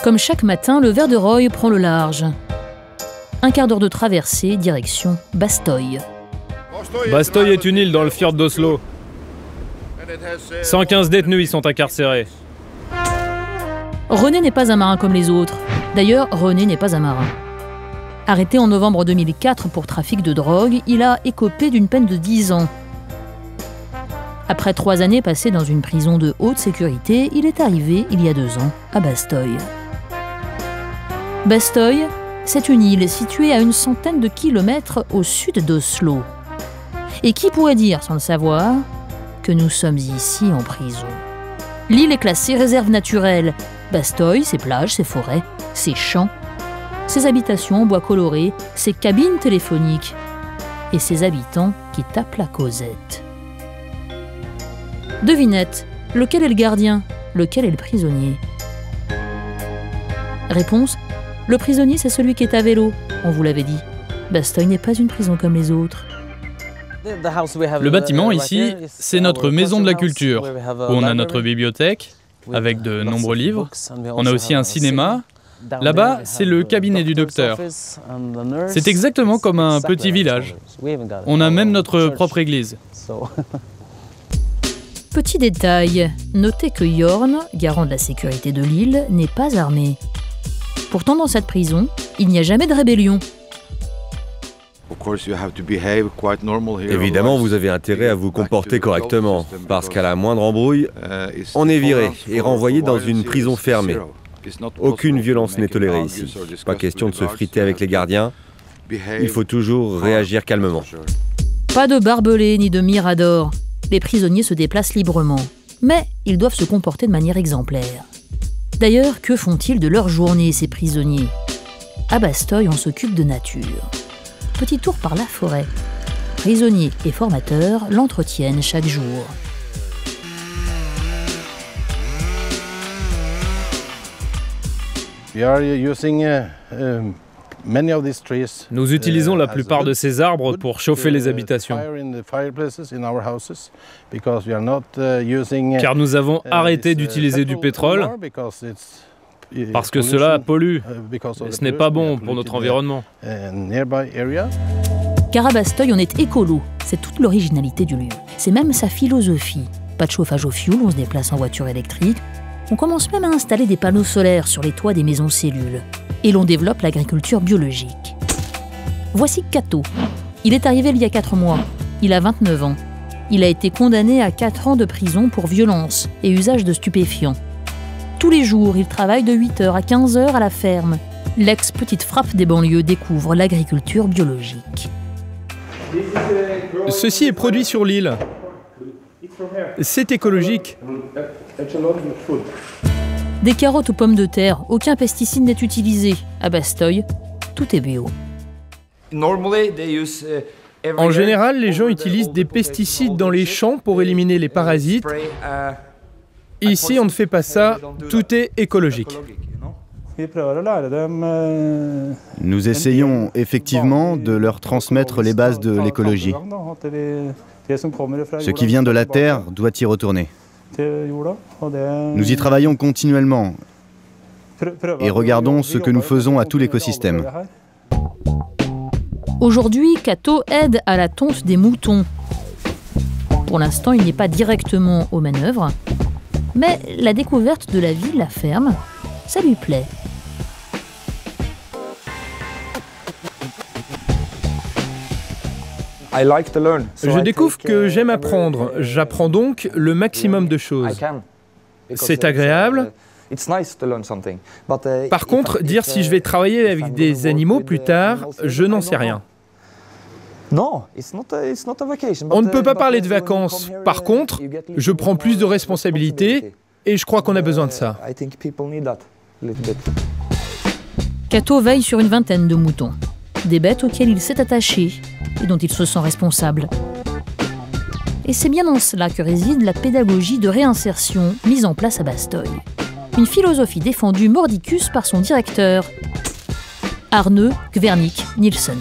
Comme chaque matin, le ver de Roy prend le large. Un quart d'heure de traversée, direction Bastoy. Bastoy est une île dans le fjord d'Oslo. 115 détenus y sont incarcérés. René n'est pas un marin comme les autres. D'ailleurs, René n'est pas un marin. Arrêté en novembre 2004 pour trafic de drogue, il a écopé d'une peine de 10 ans. Après 3 années passées dans une prison de haute sécurité, il est arrivé, il y a 2 ans, à Bastoy. Bastoy, c'est une île située à une centaine de kilomètres au sud d'Oslo. Et qui pourrait dire, sans le savoir, que nous sommes ici en prison? L'île est classée réserve naturelle. Bastoy, ses plages, ses forêts, ses champs, ses habitations en bois coloré, ses cabines téléphoniques et ses habitants qui tapent la causette. Devinette, lequel est le gardien? Lequel est le prisonnier? Réponse, le prisonnier c'est celui qui est à vélo, on vous l'avait dit. Bastoy n'est pas une prison comme les autres. Le bâtiment ici, c'est notre maison de la culture, où on a notre bibliothèque, avec de nombreux livres. On a aussi un cinéma. Là-bas, c'est le cabinet du docteur. C'est exactement comme un petit village. On a même notre propre église. Petit détail, notez que Jorn, garant de la sécurité de l'île, n'est pas armé. Pourtant, dans cette prison, il n'y a jamais de rébellion. Évidemment, vous avez intérêt à vous comporter correctement, parce qu'à la moindre embrouille, on est viré et renvoyé dans une prison fermée. Aucune violence n'est tolérée ici. Pas question de se friter avec les gardiens. Il faut toujours réagir calmement. Pas de barbelés ni de miradors. Les prisonniers se déplacent librement. Mais ils doivent se comporter de manière exemplaire. D'ailleurs, que font-ils de leur journée, ces prisonniers? À Bastoy, on s'occupe de nature. Petit tour par la forêt. Prisonniers et formateurs l'entretiennent chaque jour. Nous utilisons la plupart de ces arbres pour chauffer les habitations. Car nous avavons arrêté d'utiliser du pétrole, parce que cela pollue. Ce n'est pas bon pour notre environnement. Car à Bastoy, on est écolo. C'est toute l'originalité du lieu. C'est même sa philosophie. Pas de chauffage au fioul, on se déplace en voiture électrique. On commence même à installer des panneaux solaires sur les toits des maisons cellules. Et l'on développe l'agriculture biologique. Voici Kato. Il est arrivé il y a 4 mois. Il a 29 ans. Il a été condamné à 4 ans de prison pour violence et usage de stupéfiants. Tous les jours, il travaille de 8h à 15h à la ferme. L'ex-petite frappe des banlieues découvre l'agriculture biologique. Ceci est produit sur l'île. C'est écologique. Des carottes aux pommes de terre, aucun pesticide n'est utilisé. À Bastoy, tout est bio. En général, les gens utilisent des pesticides dans les champs pour éliminer les parasites. Ici, on ne fait pas ça, tout est écologique. Nous essayons effectivement de leur transmettre les bases de l'écologie. Ce qui vient de la terre doit y retourner. Nous y travaillons continuellement et regardons ce que nous faisons à tout l'écosystème. Aujourd'hui, Kato aide à la tonte des moutons. Pour l'instant, il n'est pas directement aux manœuvres, mais la découverte de la vie, la ferme, ça lui plaît. Je découvre que j'aime apprendre. J'apprends donc le maximum de choses. C'est agréable. Par contre, dire si je vais travailler avec des animaux plus tard, je n'en sais rien. On ne peut pas parler de vacances. Par contre, je prends plus de responsabilités et je crois qu'on a besoin de ça. Kato veille sur une vingtaine de moutons. Des bêtes auxquelles il s'est attaché et dont il se sent responsable. Et c'est bien dans cela que réside la pédagogie de réinsertion mise en place à Bastoy. Une philosophie défendue mordicus par son directeur, Arne Gvernik Nielsen.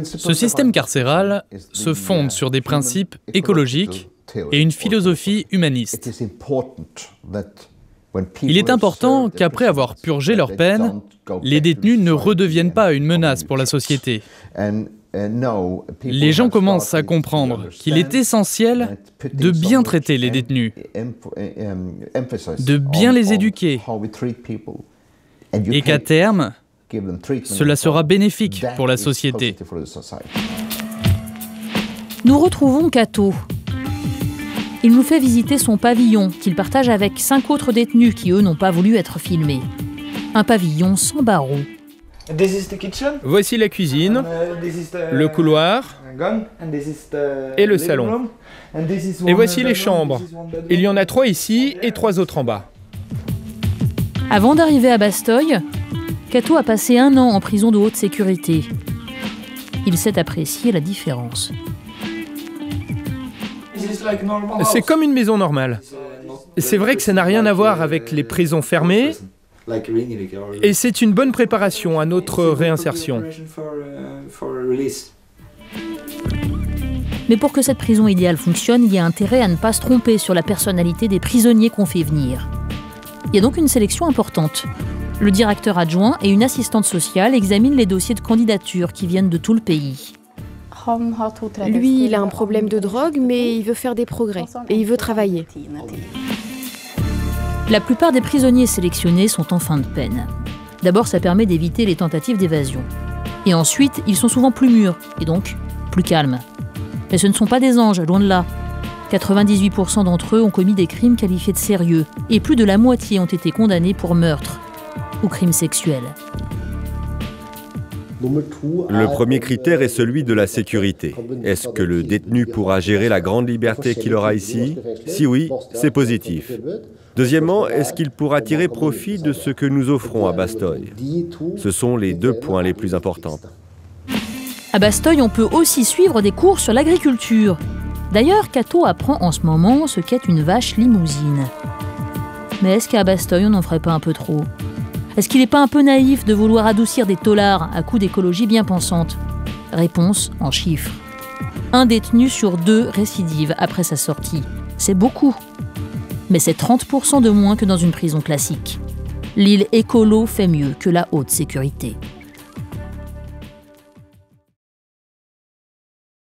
Ce système carcéral se fonde sur des principes écologiques et une philosophie humaniste. Il est important qu'après avoir purgé leur peine, les détenus ne redeviennent pas une menace pour la société. Les gens commencent à comprendre qu'il est essentiel de bien traiter les détenus, de bien les éduquer, et qu'à terme, cela sera bénéfique pour la société. Nous retrouvons Kato. Il nous fait visiter son pavillon qu'il partage avec 5 autres détenus qui, eux, n'ont pas voulu être filmés. Un pavillon sans barreaux. Voici la cuisine, le couloir et le salon. Et voici les chambres. Il y en a 3 ici et 3 autres en bas. Avant d'arriver à Bastogne, Kato a passé 1 an en prison de haute sécurité. Il sait apprécier la différence. C'est comme une maison normale. C'est vrai que ça n'a rien à voir avec les prisons fermées, et c'est une bonne préparation à notre réinsertion. Mais pour que cette prison idéale fonctionne, il y a intérêt à ne pas se tromper sur la personnalité des prisonniers qu'on fait venir. Il y a donc une sélection importante. Le directeur adjoint et une assistante sociale examinent les dossiers de candidature qui viennent de tout le pays. Lui, il a un problème de drogue, mais il veut faire des progrès et il veut travailler. La plupart des prisonniers sélectionnés sont en fin de peine. D'abord, ça permet d'éviter les tentatives d'évasion. Et ensuite, ils sont souvent plus mûrs, et donc plus calmes. Mais ce ne sont pas des anges, loin de là. 98% d'entre eux ont commis des crimes qualifiés de sérieux, et plus de la moitié ont été condamnés pour meurtre ou crimes sexuels. Le premier critère est celui de la sécurité. Est-ce que le détenu pourra gérer la grande liberté qu'il aura ici? Si oui, c'est positif. Deuxièmement, est-ce qu'il pourra tirer profit de ce que nous offrons à Bastogne? Ce sont les 2 points les plus importants. À Bastogne, on peut aussi suivre des cours sur l'agriculture. D'ailleurs, Kato apprend en ce moment ce qu'est une vache limousine. Mais est-ce qu'à Bastogne, on n'en ferait pas un peu trop? Est-ce qu'il n'est pas un peu naïf de vouloir adoucir des taulards à coups d'écologie bien pensante? Réponse en chiffres. 1 détenu sur 2 récidive après sa sortie. C'est beaucoup. Mais c'est 30% de moins que dans une prison classique. L'île écolo fait mieux que la haute sécurité.